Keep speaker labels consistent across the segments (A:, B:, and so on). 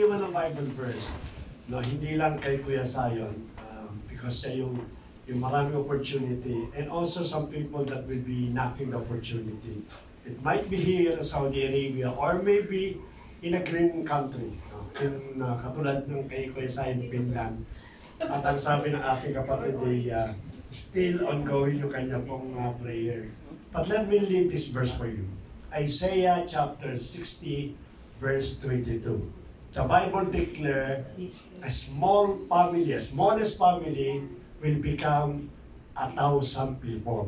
A: iwan ng Bible verse, no, hindi lang kay Kuya Sayon, because siya yung maraming opportunity, and also some people that will be knocking the opportunity. It might be here in Saudi Arabia, or maybe in a green country, no? Katulad ng kay Kuya Sayon, Finland. At ang sabi ng ating kapatid ay still ongoing yung kanya pong prayer. But let me read this verse for you. Isaiah chapter 60, verse 22. The Bible declares a small family, a smallest family will become 1,000 people.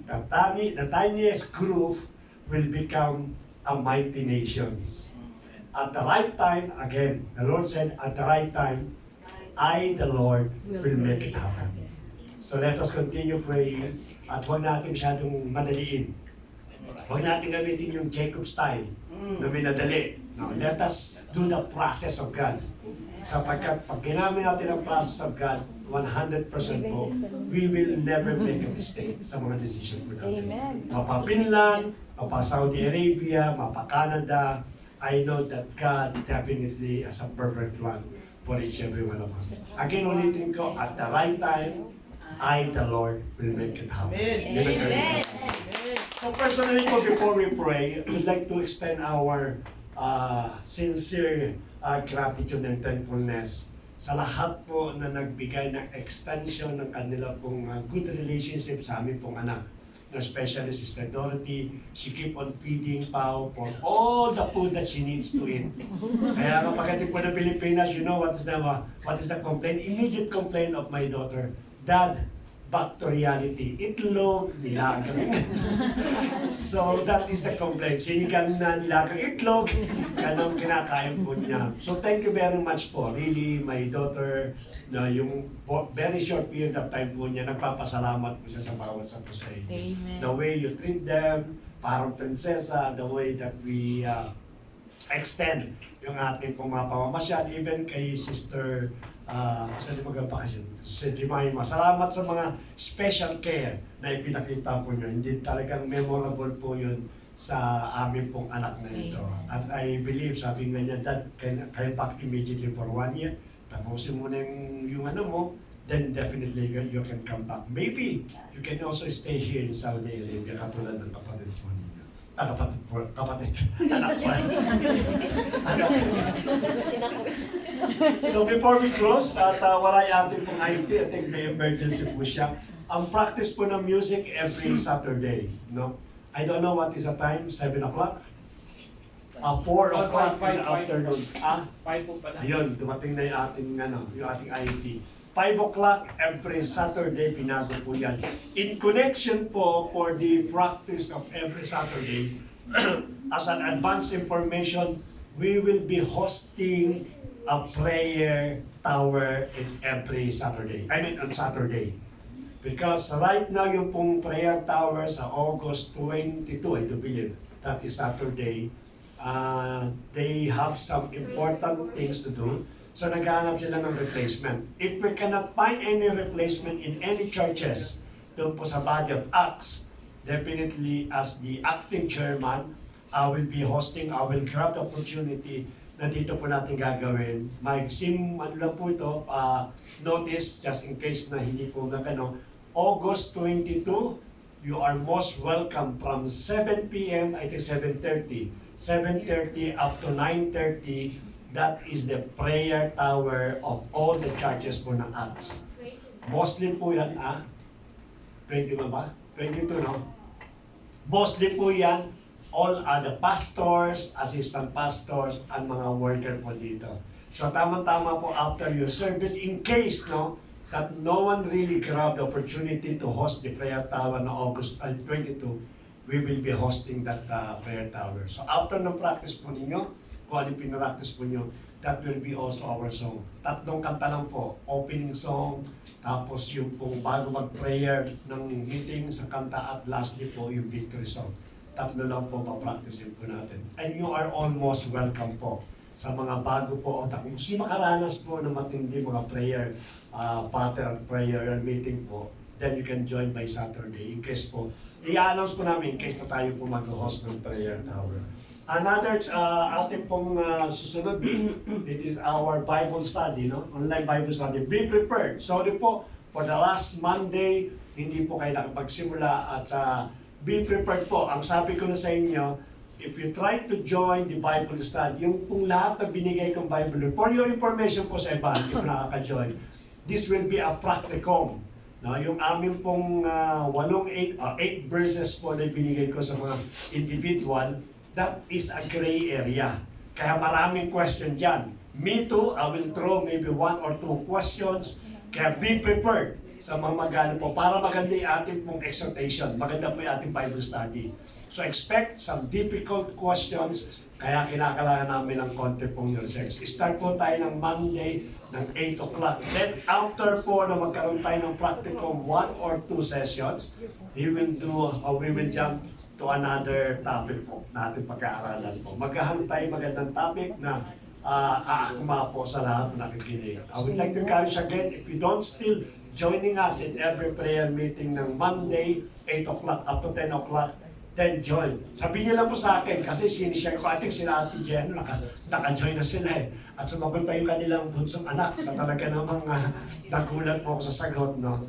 A: The tiniest group will become a mighty nations. At the right time, again, the Lord said, at the right time, I, the Lord, will make it happen. So let us continue praying at huwag natin masyadong madaliin. Huwag natin gamitin yung Jacob style na minadali. No, let us do the process of God. Sapagkat pag ginamit natin ang process of God, 100% po, we will never make a mistake sa mga decision po natin. Mapa Finland, mapa Saudi Arabia, mapa Canada, I know that God definitely has a perfect plan for each every one of us. Again, ulitin ko, at the right time, I, the Lord, will make it happen. Amen. So personally po, before we pray, we'd like to extend our sincere gratitude and thankfulness sa lahat po na nagbigay ng extension ng kanila pong good relationship sa amin pong anak. Especially Sister Dorothy, she keep on feeding Pao for all the food that she needs to eat. Kaya kapag po ng Pilipinas, you know what is the complaint? Immediate complaint of my daughter, Dad, back to reality. Itlog, nilagang. So that is the complaint. Sinigang na nilagang itlog, ganun kinakain po niya. So thank you very much po. Really, my daughter, na yung very short period of time po niya, nagpapasalamat po siya sa bawat sa po sa inyo.
B: Amen.
A: The way you treat them, parang prinsesa, the way that we extend yung ating pong mga pamamasyal, even kay Sister sa magpapakasyon, si Jemima. Salamat sa mga special care na ipinakita po niyo. Hindi talagang memorable po yun sa amin pong anak na ito. At I believe, sabi nga niya, Dad, kayo back immediately for 1 year. Tapusin mo na yung ano mo, then definitely you can come back. Maybe you can also stay here in Saudi Arabia, katulad ng kapatid mo ninyo. Kapatid. Anak po. So before we close, at wala yung ating pong IT, I think may emergency po siya. Ang practice po ng music every Saturday, no? I don't know what is the time, 7 o'clock? 4 o'clock in the afternoon.
C: 5 po pala.
A: Ayun, dumating na yung ating IT. 5 o'clock every Saturday, pinago po yan. In connection po for the practice of every Saturday, as an advance information, we will be hosting a prayer tower in every Saturday. I mean, on Saturday. Because right now, yung pong prayer tower sa August 22, I do believe, that is Saturday, they have some important things to do. So naghahanap sila ng replacement. If we cannot find any replacement in any churches doon po sa body of Acts, definitely as the acting chairman, I will be hosting, I will grab the opportunity na dito po natin gagawin. Ano lang po ito, notice, just in case na hindi po magano, August 22, you are most welcome from 7 p.m. I think 7:30. 7:30 up to 9:30, that is the prayer tower of all the churches po ng Acts. Mostly po yan, 20 ba? 22, no? Mostly po yan, all the pastors, assistant pastors, and mga worker po dito. So tama-tama po after your service, in case, no, that no one really grabbed the opportunity to host the prayer tower na August 22, we will be hosting that prayer tower. So after ng practice po ninyo, kung ano pinaractice po nyo, that will be also our song. Tatlong kanta lang po, opening song, tapos yung pong bago mag-prayer ng meeting sa kanta, at lastly po yung victory song. Tatlo lang po pa-practicein po natin. And you are almost welcome po sa mga bago po, o kung gusto makaranas po ng matindi mga prayer, pattern prayer meeting po, then you can join by Saturday in case po i-announce po namin in case na tayo po mag-host ng prayer tower. Another ating pong susunod, it is our Bible study, no? Online Bible study. Be prepared. Sorry po, for the last Monday, hindi po kayo nakapagsimula at be prepared po. Ang sabi ko na sa inyo, if you try to join the Bible study, yung pong lahat na binigay kong Bible, for your information po sa iba, hindi po nakaka-join, this will be a practicum. No, yung amin pong 8 verses po na binigay ko sa mga individual, that is a gray area. Kaya maraming question dyan. Me too, I will throw maybe 1 or 2 questions. Kaya be prepared sa mga magano po para maganda yung ating pong exhortation. Maganda po yung ating Bible study. So expect some difficult questions. Kaya kinakailangan namin ng konti pong research. Start po tayo ng Monday ng 8 o'clock. Then after po na magkaroon tayo ng practicum 1 or 2 sessions, we will jump to another topic po na ating pag-aaralan po. Maghahantay magandang topic na aakma po sa lahat na nakikinig. I would like to encourage again, if you don't still joining us in every prayer meeting ng Monday, 8 o'clock up to 10 o'clock, then join. Sabihin niyo lang po sa akin, kasi sinishare ko, I think sila Ate Jen, naka-join na sila eh. At sumagot pa yung kanilang bunsong anak, na talaga namang nagulat po ako sa sagot, no?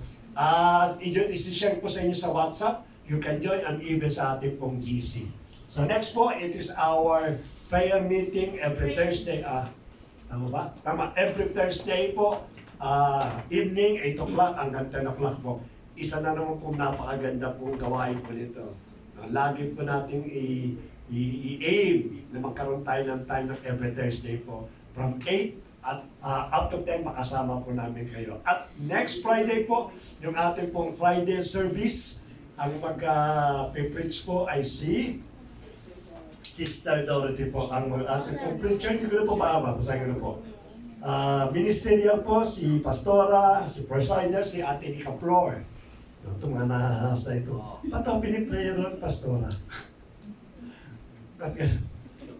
A: Isi-share po sa inyo sa WhatsApp, you can join and even sa ating pong GC. So next po, it is our prayer meeting every Thursday. Tama ba? Tama. Every Thursday po, evening, 8 o'clock hanggang 10 o'clock po. Isa na naman po napakaganda pong gawain po nito. Lagi po nating i-aim na magkaroon tayo ng time ng every Thursday po. From 8 at up to 10, makasama po namin kayo. At next Friday po, yung ating pong Friday service, ang mag-preach po ay si Sister Dorothy po. Ang ating pong preacher, hindi ko na po maama, basahin ko na po. Ministerial po, si Pastora, si Presider, si Ate Nika Flor. Ito mga nahahasa ito. Ba't ako piniprayer ng Pastora?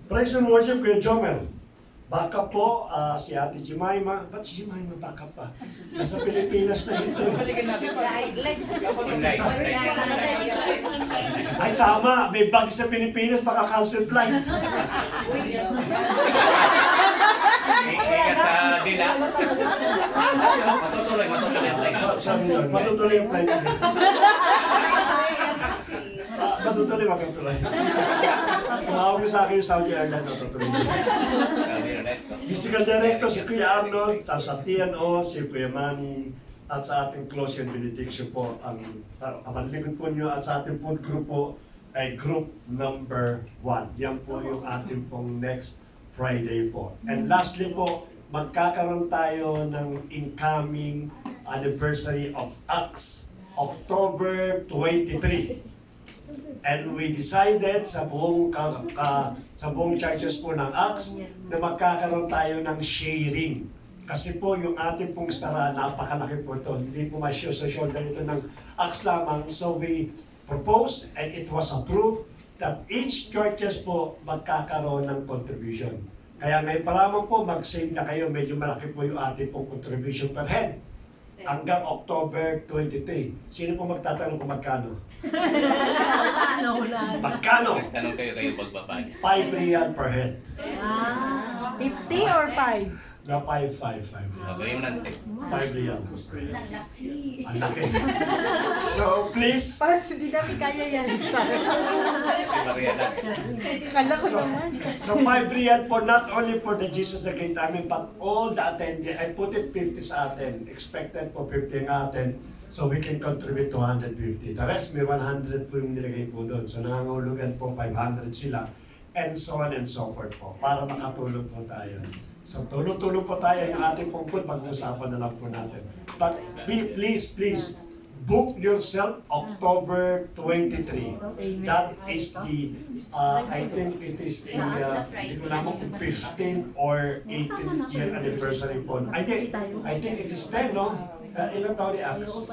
A: Praise and worship, Kuya Jomel. Backup po, si Ate Jemima. Ba't si Jemima backup pa? Nasa Pilipinas na ito. Ay tama, may bag sa Pilipinas, baka cancel flight.
B: Ingat sa dila.
A: Sabi nun, matutuloy yung flight. Matutuloy. Tumawag sa akin yung Saudi Airlines, matutuloy. Physical Director si Kuya Arnold, tapos sa TNO si Kuya Manny, at sa ating close and benediction po, ang kapanlikod po nyo at sa ating food group po ay group number 1. Yan po yung ating pong next Friday po. And lastly po, magkakaroon tayo ng incoming anniversary of Acts, October 23. And we decided sa buong churches po ng Acts na magkakaroon tayo ng sharing. Kasi po yung ating pong stara, napakalaki po ito. Hindi po ma-show sa shoulder ito ng Acts lamang. So we proposed and it was approved that each churches po magkakaroon ng contribution. Kaya ngayon pa lamang po, mag-save na kayo. Medyo malaki po yung ating pong contribution per head. Hanggang October 23. Sino po magtatanong kung magkano? Magkano?
B: Tanong kayo pagbaba niya.
A: 5 real per head.
C: 50 or 5?
A: Na 5.
B: Gawin mo ng text.
A: 5 real per head. Ang laki. So please,
C: Parang hindi namin kaya yan.
B: Maria lang.
C: Kala ko naman.
A: so 5 real for not only for the Jesus the Great Army, but all the attendees. I put it 50 sa atin. Expected po 50 ang atin. So we can contribute to 150. The rest, may 100 po yung nilagay po doon. So nangangahulugan po 500 sila. And so on and so forth po. Para makatulong po tayo. So tulong-tulong po tayo yung ating pong food. Mag-usapan na lang po natin. But please, book yourself October 23. That is the, I think it is a, hindi ko naman kung 15 or 18th year anniversary po. I think it is 10, no? Ilang taon ni Acts?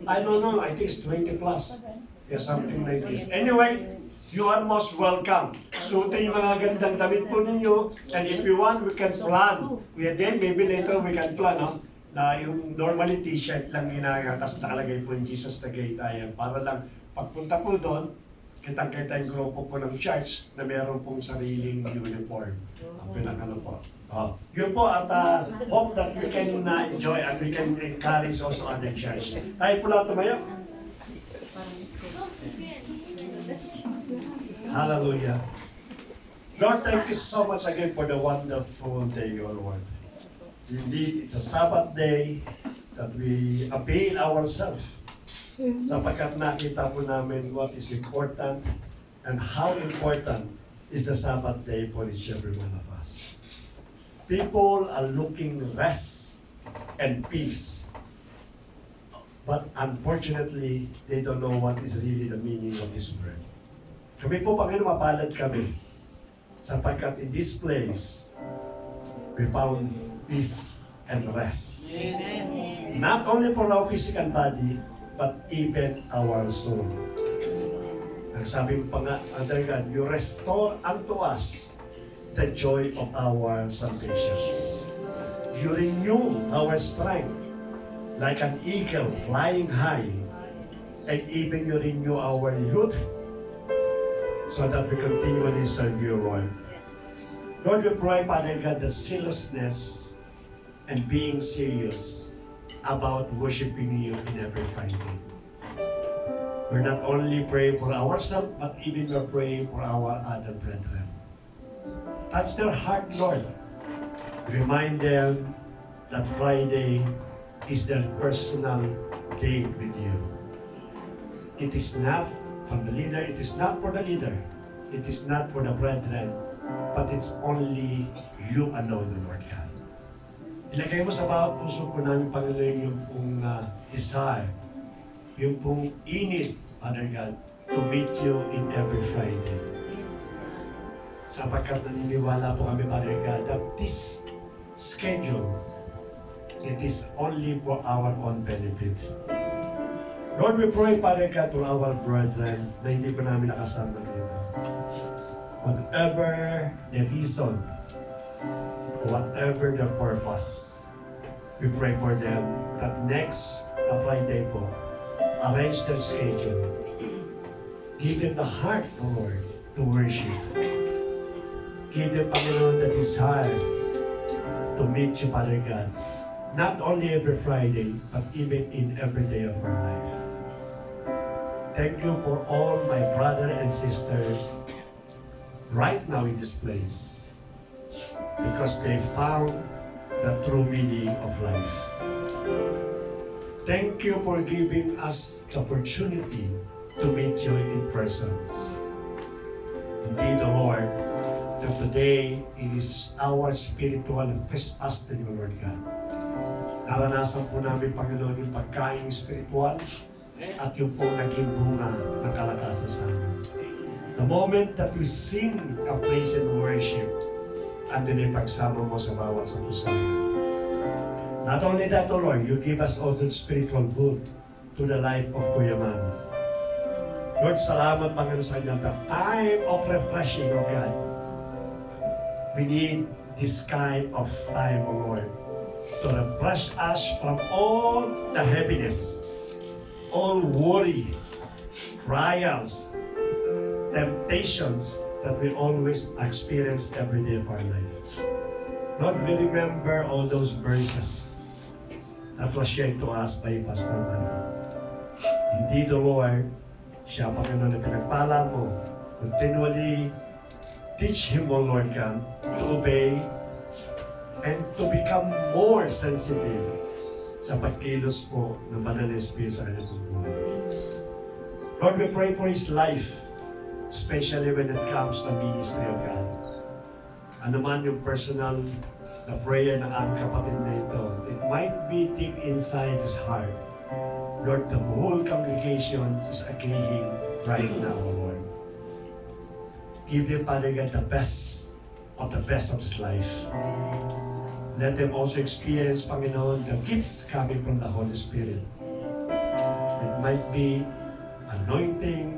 A: I don't know, I think it's 20 plus. Yeah, something like this. Anyway, you are most welcome. Suotin yung mga gandang damit po ninyo. And if you want, we can plan. Then, maybe later we can plan, no? Na yung normally t-shirt lang ginagawa, tapos nakalagay po yung Jesus the Great I Am. Para lang, pagpunta po doon, kitang-kita yung grupo po ng church na meron pong sariling uniform. Ang pinakano po. Yun po at hope that we can enjoy and we can encourage also other church. Tayo po lang tumayo. Hallelujah. Lord, thank you so much again for the wonderful day, O Lord. Indeed, it's a Sabbath day that we avail ourselves sapagkat nakita po namin what is important and how important is the Sabbath day for each every one of us. People are looking rest and peace, but unfortunately, they don't know what is really the meaning of this word. Kami po, Panginoon, mapalad kami sapagkat in this place, we found peace and rest.
C: Amen.
A: Not only for our physical body, but even our soul. Ang sabi mo pa nga, Father God, you restore unto us the joy of our salvation. You renew our strength like an eagle flying high, and even you renew our youth so that we continually serve you, Lord. Lord, we pray, Father God, the seriousness and being serious about worshiping you in every Friday. We're not only praying for ourselves, but even we're praying for our other brethren. Touch their heart, Lord. Remind them that Friday is their personal date with you. It is not from the leader, it is not for the leader, it is not for the brethren, but it's only you alone, Lord God. Ilagay mo sa bawat puso po namin, Panginoon, yung pong desire, yung pong init, Father God, to meet you in every Friday. Sapagkat naniniwala po kami, Father God, that this schedule, it is only for our own benefit. Lord, we pray, Father God, to our brethren na hindi po namin nakasama dito. Whatever the reason, whatever the purpose, we pray for them that next Friday po, arrange their schedule. Give them the heart, O Lord, to worship. Give them, Panginoon, the desire to meet you, Father God. Not only every Friday, but even in every day of our life. Thank you for all my brothers and sisters right now in this place, because they found the true meaning of life. Thank you for giving us the opportunity to meet you in persons. Indeed, the Lord, that today it is our spiritual fasting, O Lord God. Naranasan po namin, Panginoon, yung pagkain spiritual at yung pong naging bunga ng kalakasan sa amin. The moment that we sing a praise and worship, andun yung pagsama mo sa bawat sa pusahan. Not only that, O Lord, you give us also spiritual good to the life of Kuya Man. Lord, salamat, Panginoon, sa inyo. The time of refreshing, O God. We need this kind of time, O Lord, to refresh us from all the heaviness, all worry, trials, temptations that we always experience every day of our life. Lord, we remember all those verses that was shared to us by Pastor Man. Indeed, the Lord, siya, Panginoon, na pinagpala mo, continually teach him, O Lord God, to obey and to become more sensitive sa pagkilos po ng banal na Espiritu sa kanyang buhay. Lord, we pray for his life, especially when it comes to ministry of God. Ano man yung personal na prayer ng aming kapatid na ito, it might be deep inside his heart. Lord, the whole congregation is agreeing right now, Lord. Give them, Father God, the best of his life. Let them also experience, Panginoon, the gifts coming from the Holy Spirit. It might be anointing,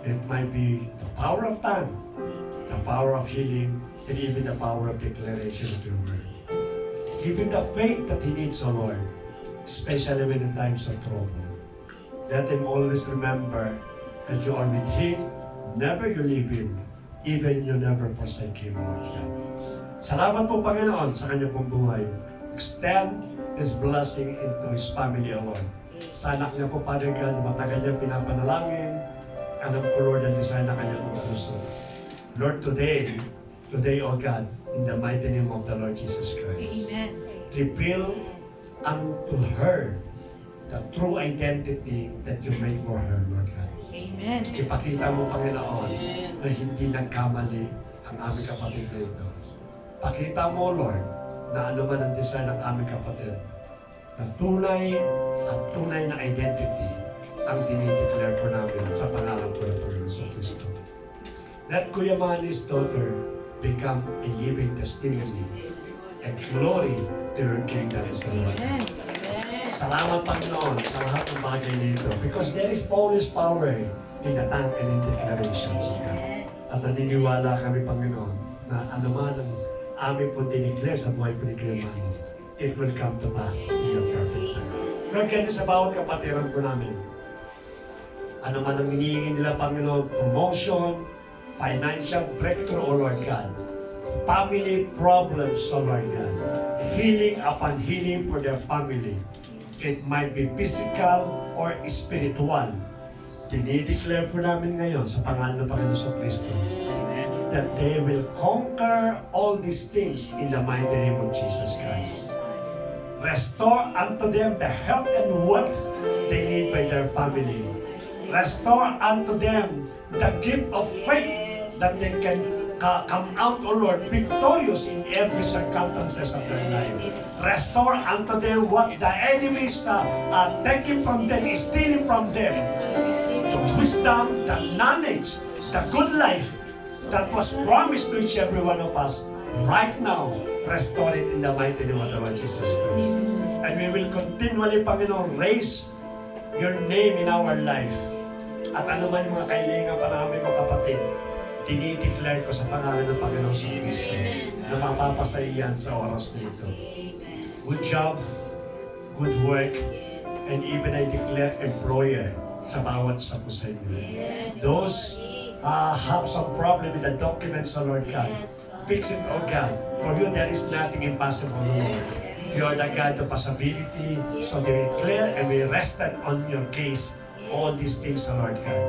A: it might be the power of tongue, the power of healing, and even the power of declaration of your word. Give him the faith that he needs, O Lord, especially when in times of trouble. Let him always remember that you are with Him, never you leave Him, even you never forsake Him, Lord God. Salamat po, Panginoon, sa kanyang pong buhay. Extend His blessing into His family, O Lord. Sa anak niya po, Father God, matagal niya pinapanalangin. Alam ko, Lord, ang design na kanyang pong puso. Lord, today, O God, in the mighty name of the Lord Jesus Christ, reveal unto her the true identity that you made for her, Lord God.
C: Amen.
A: Ipakita mo, Panginoon, na hindi nagkamali ang aming kapatid na ito. Pakita mo, Lord, na ano man ang design ng aming kapatid, na tunay na identity ang dinideclare po namin sa pangalan po ng Panginoon Kristo. Let Kuya Manny's daughter become a living testimony and glory to your kingdom, Lord.
C: Amen.
A: Salamat, Panginoon, sa lahat ng bagay nito. Because there is always power in attack and in declarations, God. At naniniwala kami, Panginoon, na anuman ang aming po dineclare sa buhay po ni Kuya Manny, it will come to pass in your perfect time. Lord, ganyan sa bawat kapatiran po namin. Ano man ang hinihingi nila, Panginoon, promotion, financial breakthrough, O Lord God. Family problems, O Lord God. Healing upon healing for their family. It might be physical or spiritual. Dinideclare po namin ngayon sa pangalan ng Panginoon Kristo that they will conquer all these things in the mighty name of Jesus Christ. Restore unto them the health and wealth they need by their family. Restore unto them the gift of faith that they can come out, O Lord, victorious in every circumstances of their life. Restore unto them what the enemies are taking from them, stealing from them. The wisdom, the knowledge, the good life that was promised to each every one of us. Right now, restore it in the mighty name of the Lord Jesus Christ. And we will continually, Panginoon, raise your name in our life. At ano man yung mga kailangan pa namin mga kapatid, dinideclare ko sa pangalan ng Panginoon sa Kristo na mapapasaiyan sa oras nito. Good job, good work, and even I declare employer sa bawat isa po sa inyo. Those have some problem with the documents, O Lord God. Fix it, O God. For you, there is nothing impossible, Lord. You are the God of possibility, so we declare and we rested on your case all these things, O Lord God.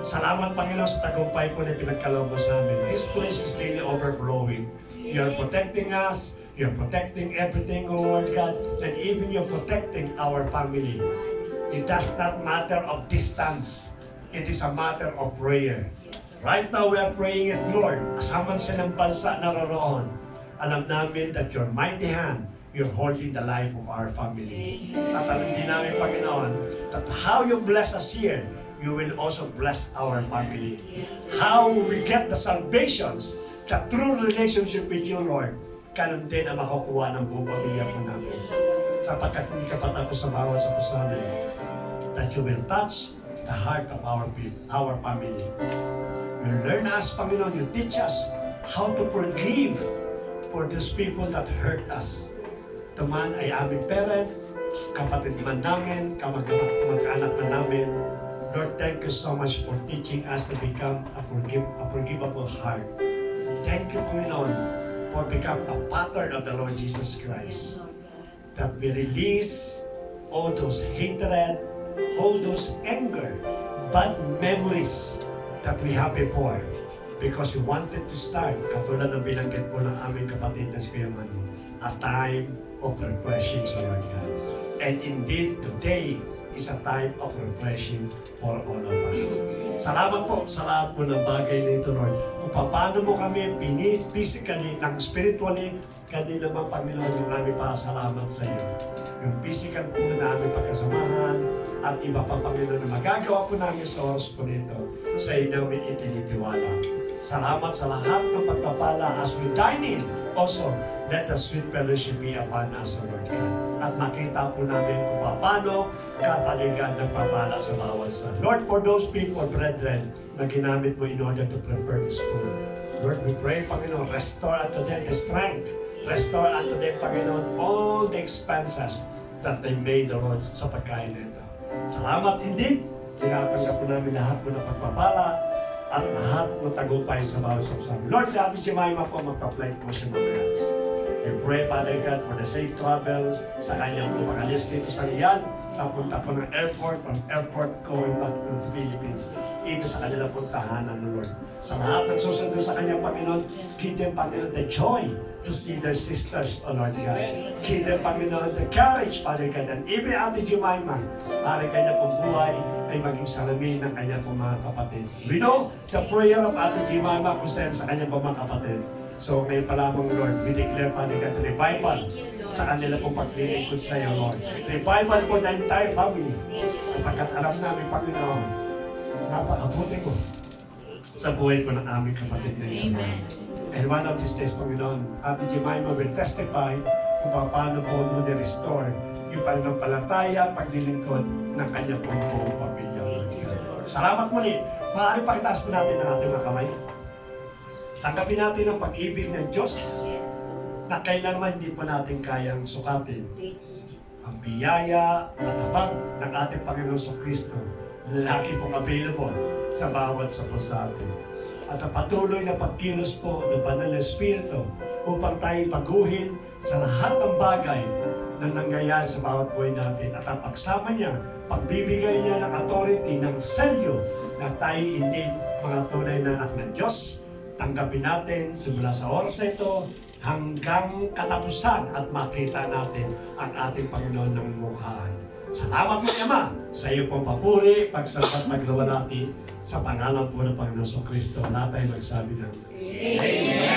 A: Salamat, Panginoon, sa tagumpay po na pinagkaloob mo sa amin. This place is really overflowing. You are protecting us. You are protecting everything, O Lord God. And even you're protecting our family. It does not matter of distance. It is a matter of prayer. Right now, we are praying it, Lord. Kasaman sa ng bansa naroroon. Alam namin that your mighty hand, you're holding the life of our family. At alam din namin, Panginoon, that how you bless us here, you will also bless our family. How we get the salvations, the true relationship with you, Lord, ganun din ang makukuha ng buong pamilya po namin. Sapagkat hindi ka patapos sa bawat sa pusamin, that you will touch the heart of our people, our family. You learn us, Panginoon, you teach us how to forgive for those people that hurt us. Ito man ay aming parent, kapatid man namin, kamag-anak na namin. Lord, thank you so much for teaching us to become a forgivable heart. Thank you, Panginoon, for become a pattern of the Lord Jesus Christ. That we release all those hatred, all those anger, bad memories that we have before. Because we wanted to start, katulad ng binanggit po ng aming kapatid na si Kuya Manny, a time of refreshing sa Lord God. And indeed, today is a time of refreshing for all of us. Salamat po sa lahat po ng bagay na ito, Lord. Kung paano mo kami physically, ng spiritually, kandi naman, Panginoon, yung aming pasalamat sa iyo. Yung physical po na aming pagkasamahan, at iba pa, Panginoon, na magagawa po namin sa oras po nito, sa iyo namin itinitiwala. Salamat sa lahat ng pagpapala as we dine in. Also, let the sweet fellowship be upon us, Lord God. At makita po namin kung paano kapaligan ng papala sa bawat isa. Lord, for those people, brethren, na ginamit mo in order to prepare this food, Lord, we pray, Panginoon, restore unto them the strength. Restore unto them, Panginoon, all the expenses that they made, Lord, sa pagkain nito. Salamat indeed tinatanggap po namin lahat mo na pagpapala at lahat mo tagumpay sa bawat sasama. Lord, si Ate Jemima po, magpa-flight po siya mamaya. We pray, Father God, for the safe travel sa kanyang po pag-alis dito sa Riyadh. Papunta po ng airport, from airport going back to the Philippines. Ito sa kanila pong tahanan, Lord. Sa lahat ng susunod sa kanyang Panginoon, give them, Panginoon, the joy to see their sisters, O Lord God. Give them, Panginoon, the courage, Father God, and even Ate Jemima, para kanya pong buhay ay maging salamin ng kanyang pong mga kapatid. We know the prayer of Ate Jemima kung saan sa kanyang pong mga kapatid. So ngayon pa lamang, Lord, we declare, Father God, revival sa kanila pong paglilingkod sa iyo, Lord. Revival for the entire family. Sapagkat alam namin, Panginoon, napakabuti ko sa buhay ko ng aming kapatid na ito. And one of these days, Panginoon, Ate Jemima will testify kung paano po mo ni-restore yung pananampalataya at paglilingkod ng kanya pong buong pamilya. Salamat muli. Maaari pakitaas po natin ang ating mga kamay. Tanggapin natin ang pag-ibig ng Diyos na kailanman hindi po natin kayang sukatin. Ang biyaya at habag ng ating Panginoon Kristo lagi pong available sa bawat sa atin. At ang patuloy na pagkilos po ng Banal na Espiritu upang tayo paguhin sa lahat ng bagay na nangyayari sa bawat buhay natin. At ang pagsama niya, pagbibigay niya ng authority, ng selyo na tayo indeed mga tunay na anak ng Diyos. Tanggapin natin simula sa oras na ito hanggang katapusan at makita natin ang ating Panginoon ng mukhaan. Salamat mo, Ama, sa iyo pong papuri, pagsabat, paglawa natin sa pangalan po ng Panginoon Kristo. Lahat tayo magsabi ng Amen.